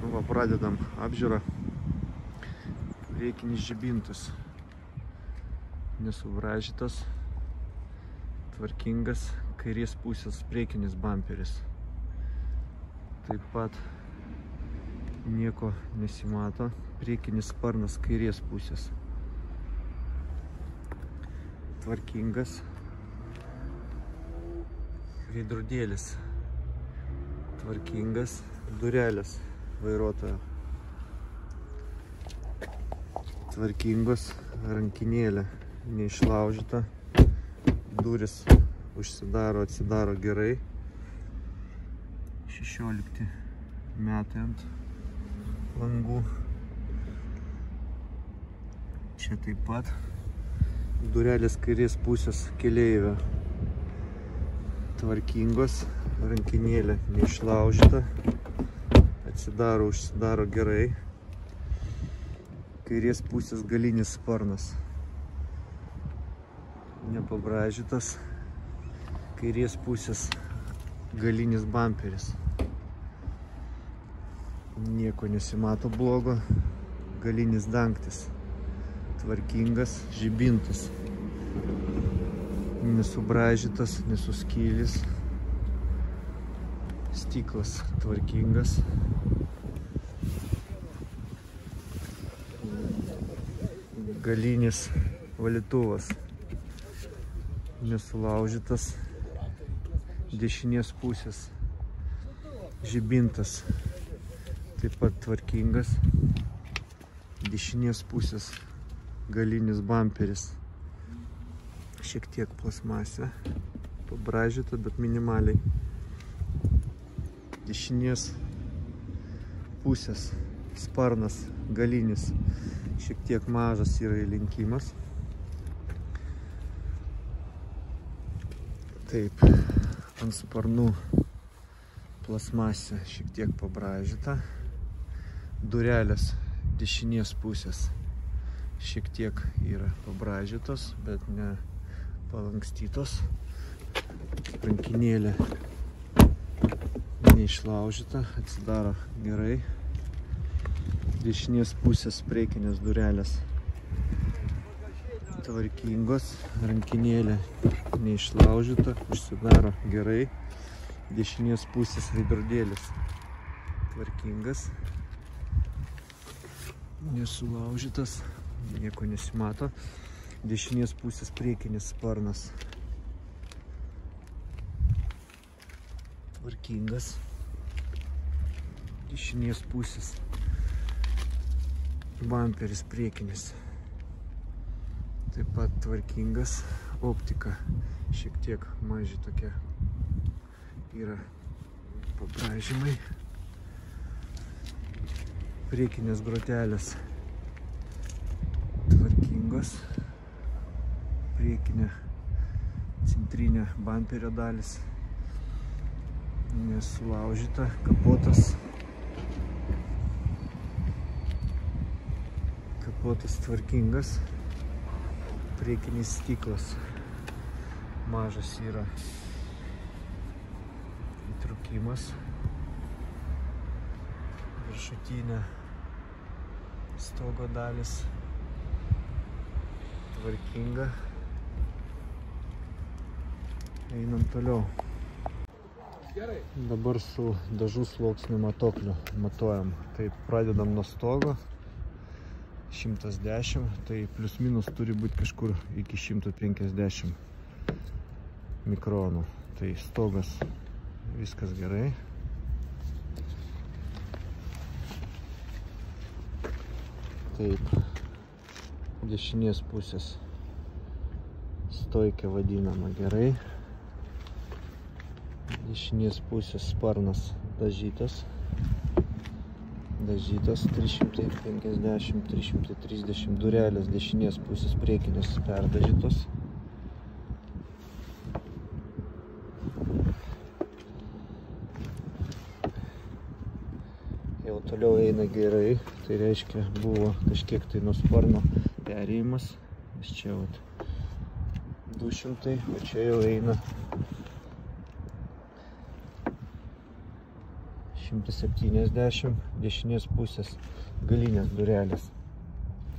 Nu, va, pradedam apžiūrą. Priekinis žibintas. Nesubraižytas. Tvarkingas. Kairės pusės priekinis bamperis. Taip pat nieko nesimato. Priekinis sparnas kairės pusės. Tvarkingas. Veidrodėlis. Tvarkingas. Durelės vairuotojo. Tvarkingos. Rankinėlė neišlaužyta. Durys užsidaro, atsidaro gerai. 16 metai ant langų. Čia taip pat durelės kairės pusės keleivio. Tvarkingos. Rankinėlė neišlaužyta. Atsidaro, užsidaro gerai. Kairės pusės galinis sparnas. Nepabraižytas. Kairės pusės galinis bamperis. Nieko nesimato blogo. Galinis dangtis. Tvarkingas. Žibintas. Nesubraižytas, nesuskylis. Stiklas tvarkingas. Galinis valytuvas. Nesulaužytas. Dešinės pusės žibintas. Taip pat tvarkingas. Dešinės pusės galinis bamperis. Šiek tiek plasmasė. Pabraižyta, bet minimaliai. Dešinės pusės sparnas galinis. Šiek tiek mažas yra įlinkimas. Taip, ant sparnų plasmasė šiek tiek pabraižyta. Durelės dešinės pusės šiek tiek yra pabraižytos, bet ne palankstytos. Rankinėlė neišlaužyta, atsidaro gerai. Dešinės pusės priekinės durelės tvarkingos. Rankinėlė neišlaužyta, užsidaro gerai. Dešinės pusės veidrodėlis tvarkingas. Nesulaužytas, nieko nesimato. Dešinės pusės priekinis sparnas tvarkingas. Dešinės pusės bamperis priekinis taip pat tvarkingas. Optika šiek tiek maži tokie yra pabraižymai. Priekinės grotelės tvarkingos. Priekinė centrinė bamperio dalis nesulaužyta. Kapotas tvarkingas. Priekinis stiklas mažas yra įtrukimas. Viršutinė stogo dalis tvarkinga. Einam toliau. Dabar su dažų sluoksnių matuokliu matuojam. Taip, pradedam nuo stogo. 110, tai plius minus turi būti kažkur iki 150 mikronų. Tai stogas viskas gerai. Taip, dešinės pusės stoikė vadinama gerai. Dešinės pusės sparnas dažytas. 350, 330 durelės dešinės pusės priekinės perdažytos. Jau toliau eina gerai, tai reiškia buvo kažkiek tai nuo sparno perėjimas. Nes čia 200, o čia jau eina 170, dešinės pusės galinės durelės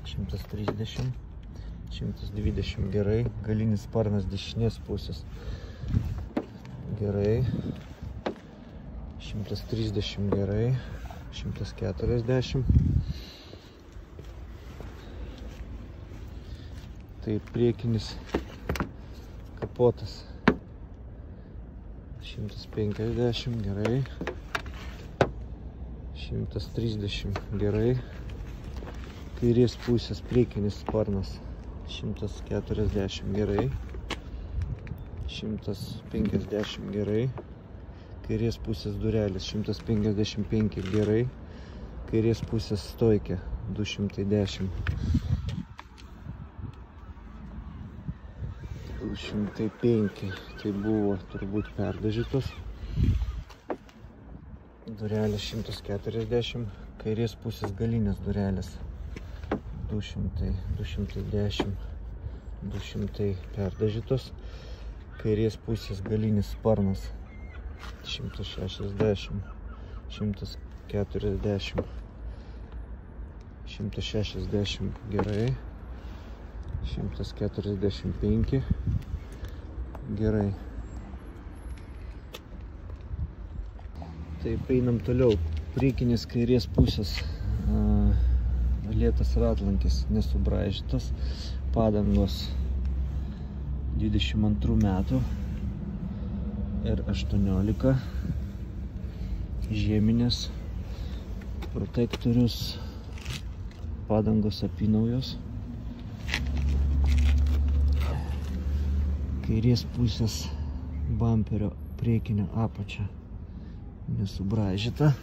130, 120 gerai, galinis sparnas dešinės pusės gerai, 130 gerai, 140. Tai priekinis kapotas 150 gerai, 130 gerai, kairės pusės priekinis sparnas 140 gerai, 150 gerai, kairės pusės durelis 155 gerai, kairės pusės stoikė 210, 205, tai buvo turbūt perdažytos, durelės 140, kairės pusės galinės durelės 200, 210, 200 perdažytos, kairės pusės galinis sparnas 160, 140, 160 gerai, 145 gerai. Taip, einam toliau. Priekinės kairės pusės lėtas ratlankis nesubraižytas, padangos 22 metų R18, žieminės, protektorius, padangos apynaujos, kairės pusės bamperio priekinio apačia nesubraižyta,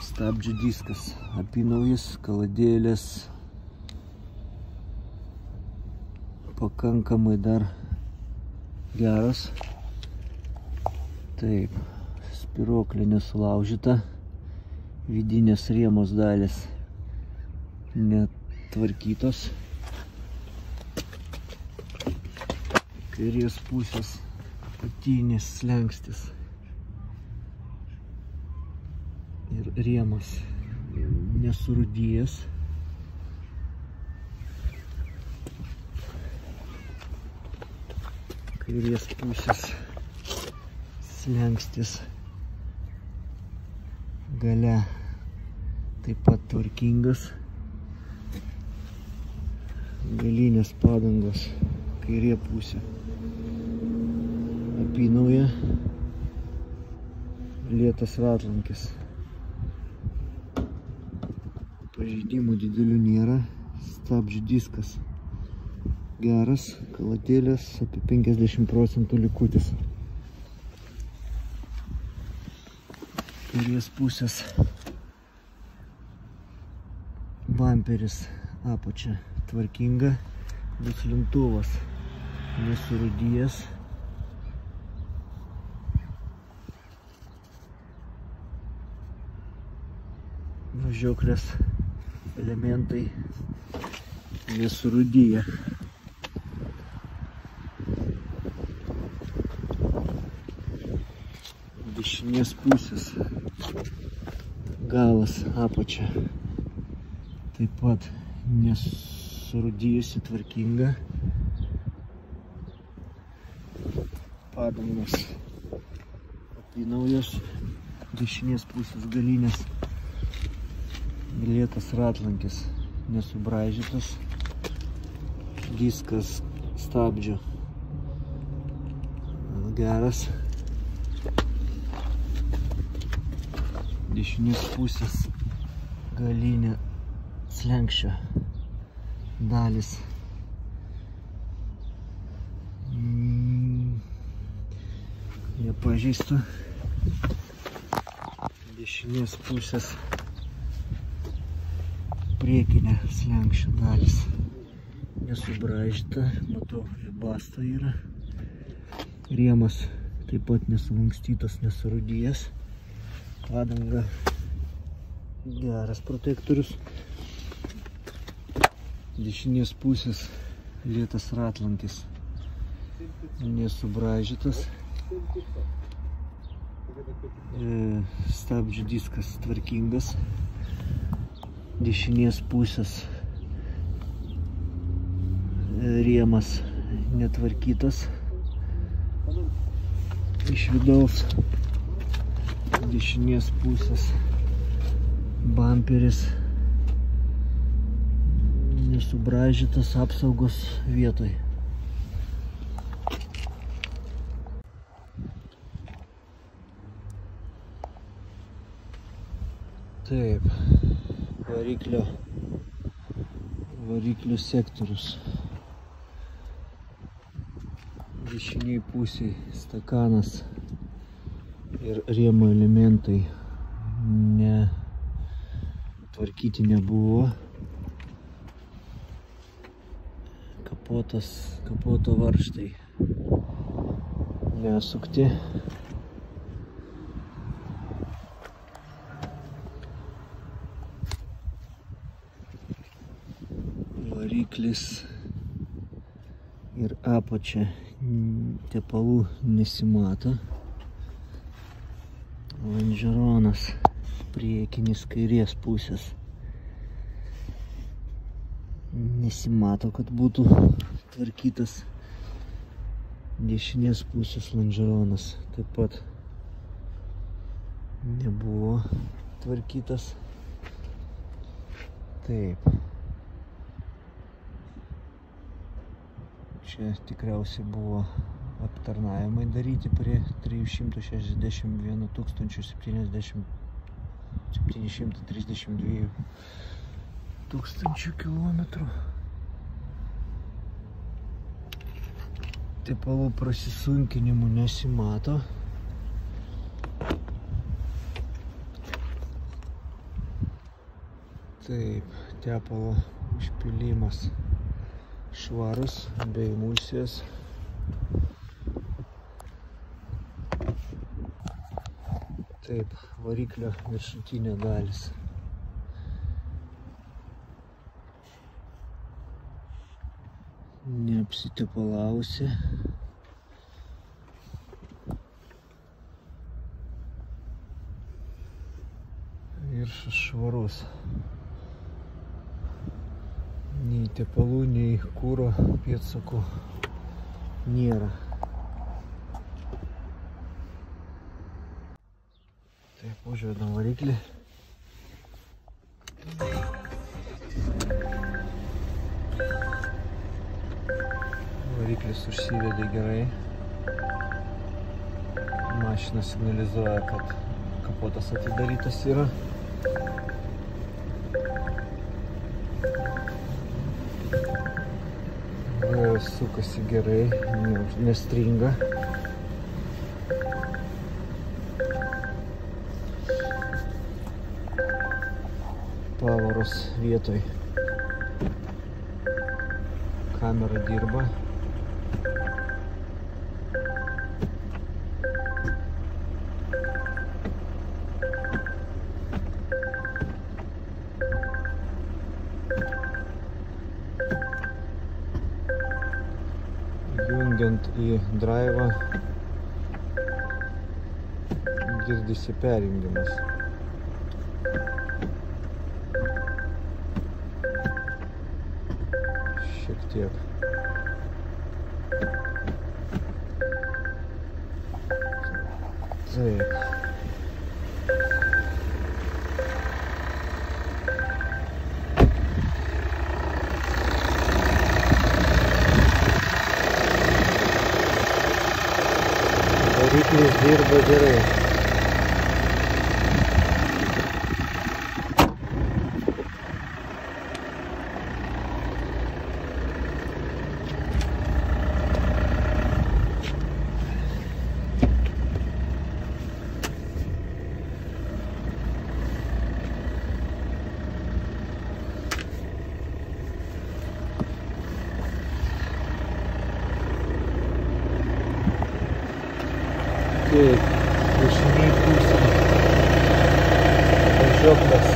stabdžių diskas apynaujas, kaladėlės pakankamai dar geras. Taip, spiruoklė nesulaužyta, vidinės rėmos dalys netvarkytos, kairės pusės apatinis slenkstis ir rėmas nesurūdijęs, kairės pusės slenkstis gale taip pat tvarkingas, galinės padangos kairė pusė apynauja, lėtas ratlankis, pažeidimų didelių nėra, stabdžių diskas geras, kaladėlės apie 50% likutis, kairės pusės bamperis apačia tvarkinga, duslintuvas nesurūdijęs, važiuoklės elementai nesurūdiję. Dešinės pusės galas apačia taip pat nesurūdijusi, tvarkinga, padangos apynaujos, dešinės pusės galinės, lėtas ratlankis nesubraižytas, diskas stabdžių geras, dešinės pusės galinė slenksčio dalis nepažeista, dešinės pusės priekinė slenksčio dalis nesubraižyta, matau, basta yra, rėmas taip pat nesulankstytas, nesurūdijęs, padanga geras protektorius, dešinės pusės lėtas ratlankis nesubraižytas, Stabdžių diskas tvarkingas. Dešinės pusės rėmas netvarkytas. Iš vidaus dešinės pusės bamperis nesubraižytas, apsaugos vietoj. Taip, variklio sektorius. Dešiniai pusėj stakanas ir rėmo elementai tvarkyti nebuvo. Kapoto varžtai nesukti. Variklis ir apačia tepalų nesimato. Lonžeronas priekinis kairės pusės nesimato, kad būtų tvarkytas. Dešinės pusės lonžeronas taip pat nebuvo tvarkytas. Taip. Čia tikriausiai buvo aptarnavimai daryti prie 361 732 tūkstančių kilometrų. Tepalų prasisunkinimų nesimato. Taip, tepalo užpylimas švarus, be emulsijos. Taip, variklio viršutinė dalis. Neapsitepalavusi. Viršus švarus. Nei tepalų, nei kuro pėdsakų nėra. Taip, užvedam variklį. Variklis užsivedė gerai. Mašina signalizuoja, kad kapotas atidarytas yra. Sukasi gerai, nestringa. Pavaros vietoj. Kamera dirba. Jungiant į drive'ą girdisi perjungimas. Šiek tiek. Taip. Variklis dirba gerai. Taip, dešiniai pusė važiuoklas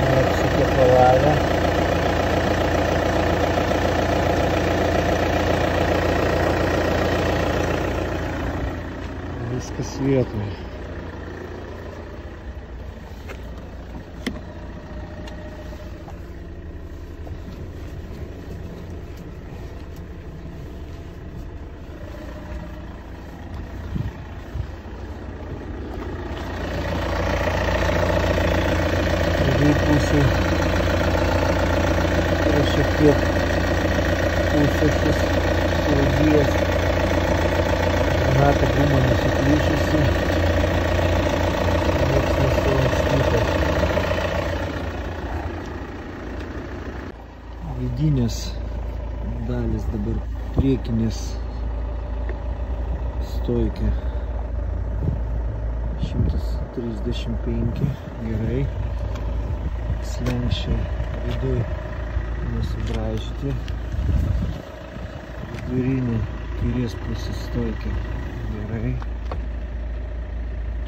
neapsitepalavę. vietoje. Pusė yra šiek tiek pusės surūdijęs, granato guma nesuplyšusi, nieks nesulankstyta. Vidinės dalis dabar priekinės stoikė 135, gerai. Slenksčiai viduj nesubraižyti, vidurinė kairės pusės stoikė gerai,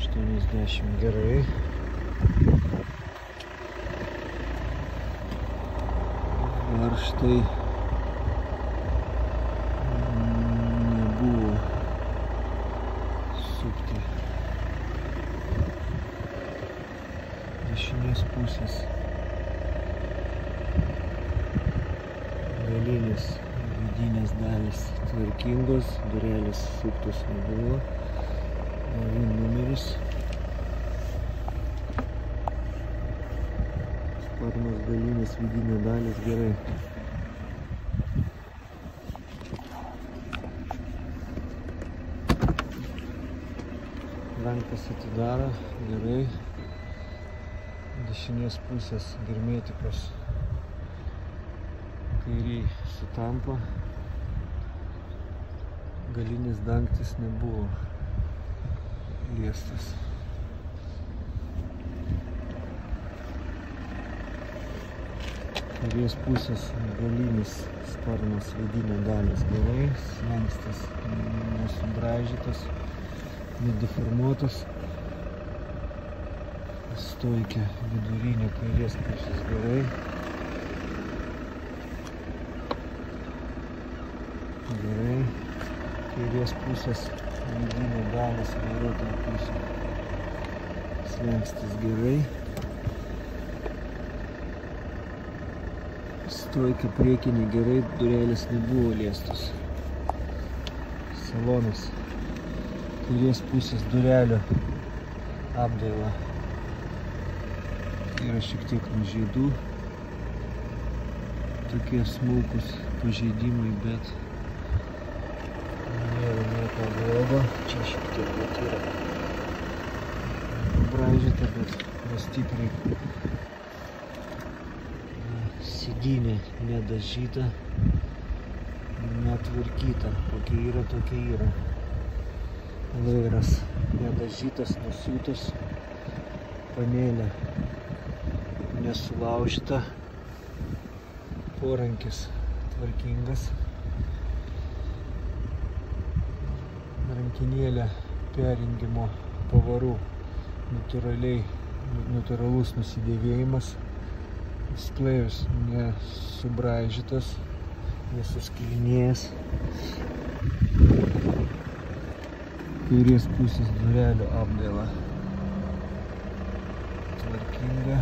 80 gerai, varžtai nebuvo sukti, dešinės pusės galinės vidinės dalys tvarkingos, durelės suktos nebuvo, nauji numeris, sparnos galinės vidinė dalis gerai. Rankas atidaro gerai, dešinės pusės germetikos kairiai sutampa, galinis dangtis nebuvo liestas. Kairės pusės galinis sparnas vidinė dalis gerai, slenkstis nesubraižytas, nedeformuotas, stoikė vidurinė kairės pusės gerai. Gerai, kairės pusės vidinė dalis vairuotojo pusė, slenkstis gerai, stoikė priekinė gerai, durelės nebuvo liestos, salonas, kairės pusės durelio apdaila yra šiek tiek nužeidų, tokie smulkus pažeidimai, bet nieko blogo, čia šiek tiek yra braižyta, bet nestipriai. Sėdynė nedažyta, netvarkyta, kokia yra, tokia yra. Vairas nedažytas, nusiūtas, panelė nesulaužyta, porankis tvarkingas. Rankinėlė perjungimo pavarų natūralus nusidėvėjimas, sklėjus nesubraižytas, nesuskilinėjęs, kairės pusės durelio apdaila tvarkinga,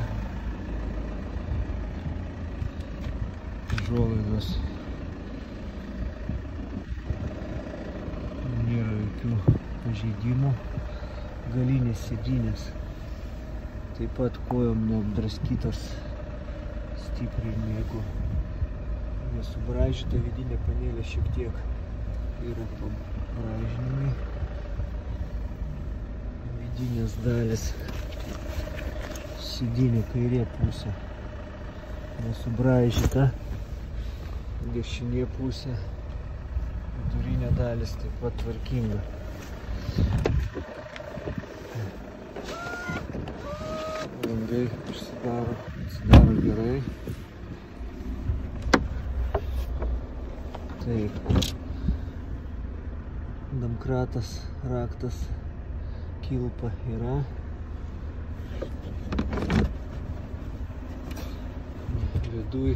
užuolaidos nėra jokių pažeidimų, galinės sėdynės taip pat kojom neapdraskytos stipriai, jeigu nesubraižyta vidinė panelė šiek tiek yra pabraižinimai, vidinės dalis, sėdynė kairė pusė nesubraižyta, dešinė pusė, vidurinė dalis taip pat tvarkinga. Langai atsidaro gerai. Taip. Domkratas, raktas, kilpa yra. Viduj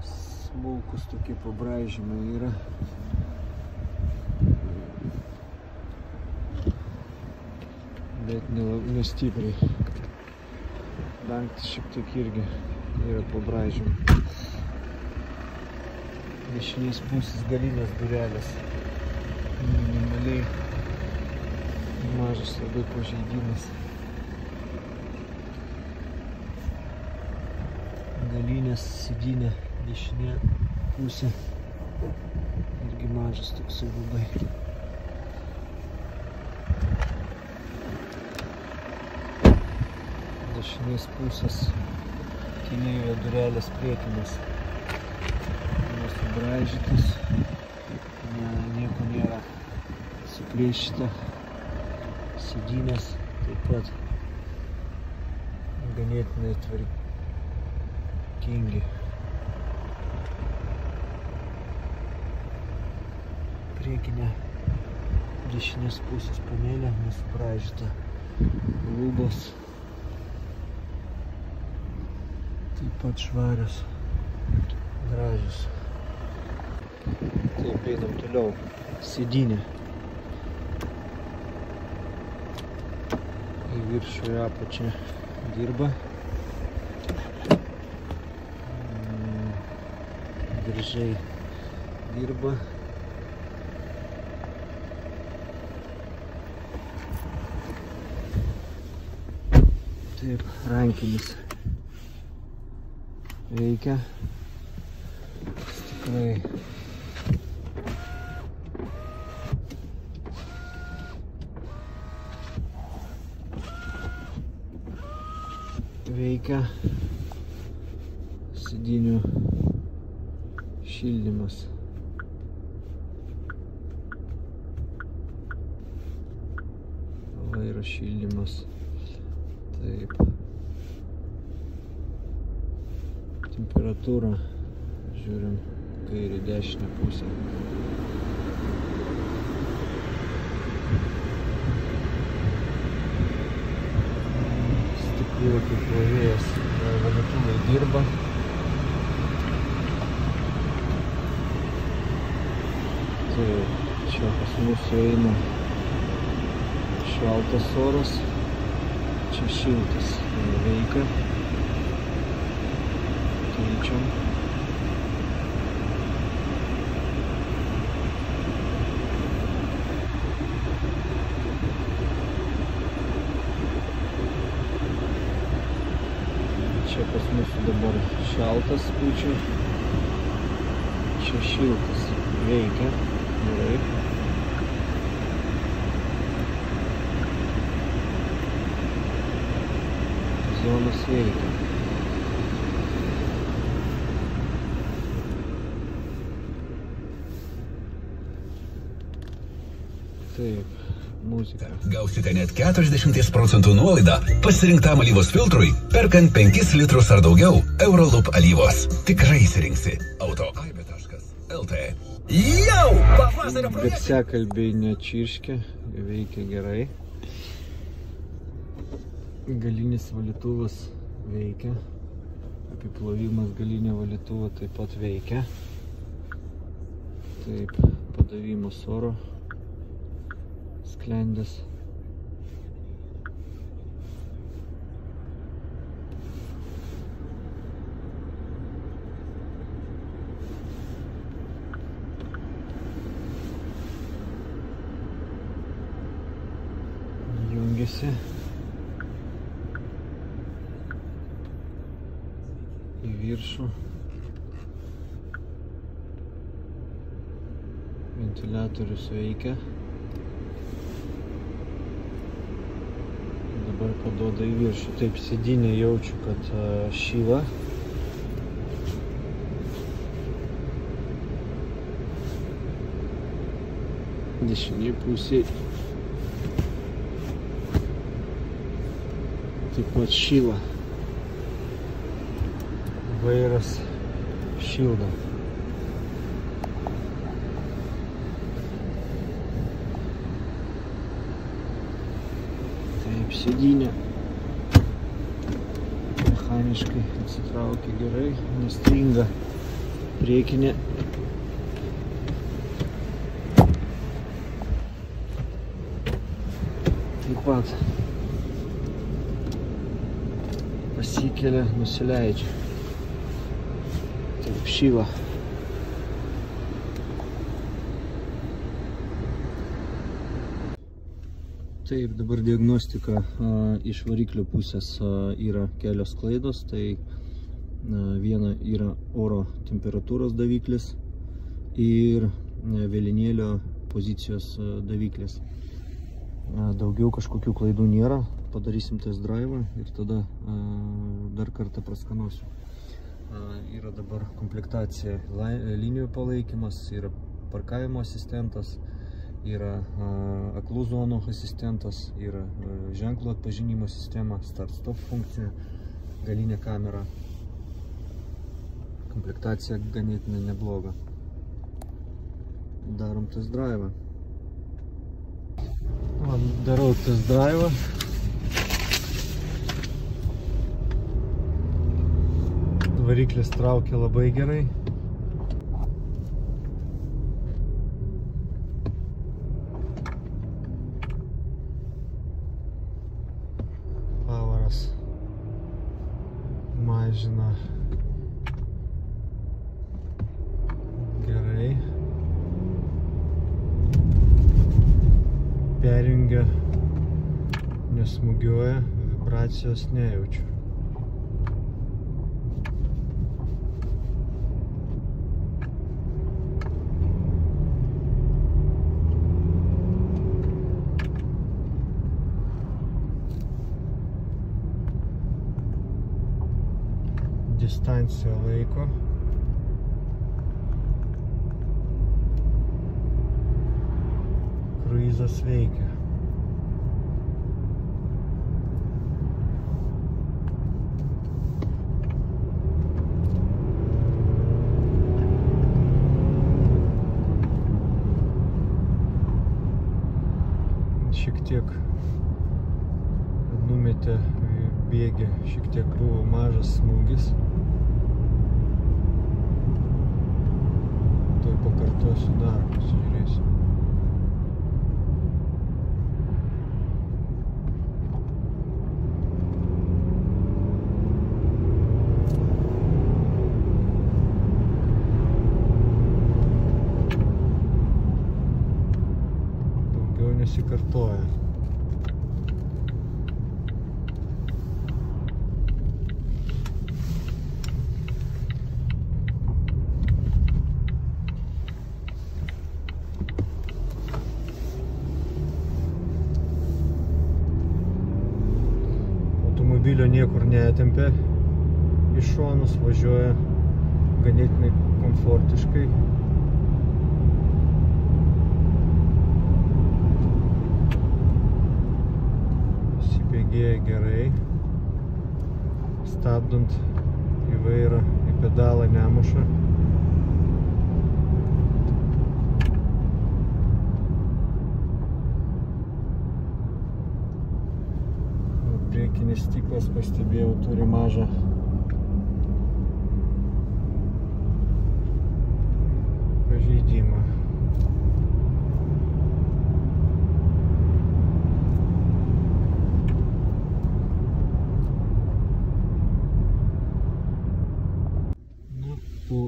smulkus tokie pabraižymai yra. bet nestipriai. Dangtis šiek tiek irgi yra pabraižymų. Dešinės pusės galinės durelės. Minimaliai mažas labai pažeidimas. Galinės sėdynė dešinė pusė. Irgi mažas toks labai. Dešinės pusės keleivio durelės priekinės. Subraižytas, nieko nėra suplėšyta, sėdynės taip pat ganėtinai tvarkingi. Priekinė dešinės pusės panelė nesubraižyta, lubos taip pat švarios, gražios. Taip, einam toliau. Sėdynė. Į viršų ir apačią dirba. Diržai dirba. Taip, rankinis veikia. Stiklai. Veikia sėdynių šildymas. Vairo šildymas. Taip. Temperatūra. Žiūrim kairę dešinę pusę. Stiklų kaip plovėjas. Valytuvai dirba. Taip, čia pas mūsų eina šaltas oras. Čia šiltas veikia. Keičiam. Čia pas mūsų dabar šaltas pučia. Čia šiltas veikia. Gerai. Zonas veikia. Taip, muzika. Gausite net 40% nuolaidą pasirinktam alyvos filtrui, perkant 5 litrus ar daugiau Eurolup alyvos. Tikrai įsirinksi. Autoaibė.lt. Jau! Pavasario projektas! Garsiakalbiai nečirškia, veikia gerai. Galinis valytuvas veikia. Apiplovimas galinio valytuvo taip pat veikia. Taip, padavimas oro. Sklendės. Jungiasi. Į viršų. Ventiliatorius veikia. Dabar paduoda į viršų. Taip, sėdynė jaučiu, kad šyla. Dešinė pusė taip pat šyla. Vairas šildo. Taip, sėdynė mechaniškai atsitraukia gerai, nestringa priekinė. Taip pat pasikelia, nusileidžia. Taip šyla. Taip, dabar diagnostika iš variklio pusės yra kelios klaidos. Tai viena yra oro temperatūros daviklis ir vėlinėlio pozicijos daviklis. Daugiau kažkokių klaidų nėra. Padarysim test drive ir tada dar kartą praskanuosiu. Yra dabar komplektacija linijų palaikymas, yra parkavimo asistentas, yra aklų zonų asistentas, yra ženklų atpažinimo sistema, start-stop funkcija, galinė kamera. Komplektacija ganėtinai nebloga. Darom test drive. Darau test drive. Variklis traukia labai gerai. Pavaras mažina gerai. Perjungia, nesmūgiuoja, vibracijos nejaučiu. Distanciją laiko. Kruizas veikia. Šiek tiek numetė bėgį, šiek tiek buvo mažas smūgis. Tuoj pakartosiu dar, pasižiūrėsiu. Daugiau nesikartoja. Automobilio niekur netempia, iš šonus važiuoja ganėtinai komfortiškai. Įsibėgėja gerai, stabdant į vairą, į pedalą nemuša. Priekinis stiklas, pastebėjau, turi mažą pažeidimą. Po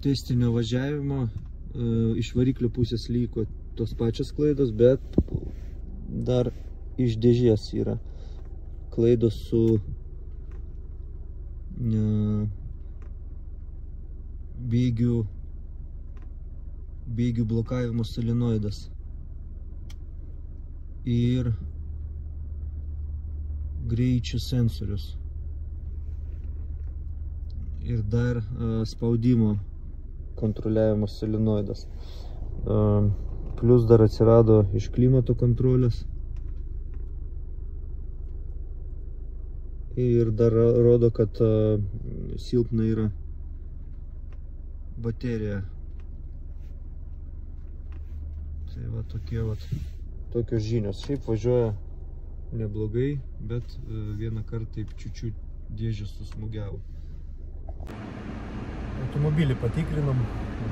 testinio važiavimo iš variklio pusės liko tos pačios klaidos, bet dar iš dėžės yra klaidos su bėgių blokavimo solenoidas ir greičių sensorius ir dar spaudimo kontroliavimo solenoidas. Plius dar atsirado iš klimato kontrolės ir dar rodo, kad silpna yra baterija. Tai va tokios žinios. Šiaip važiuoja neblogai, bet vieną kartą taip čiučiut dėžę susmūgiavo. Automobilį patikrinom,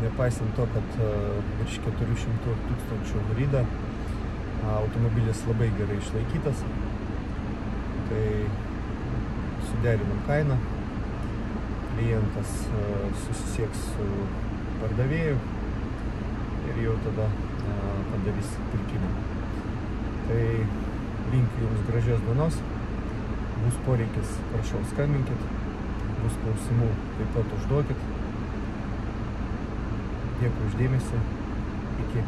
nepaisant to, kad virš 400 000 nuryda. Automobilis labai gerai išlaikytas. Tai suderinom kainą, klientas susisieks su pardavėju ir jau tada padarys pirkimą. Tai linkiu jums gražios dienos, bus poreikis, prašau skambinkit, bus klausimų, taip pat užduokit. Dėkui už dėmesį, iki.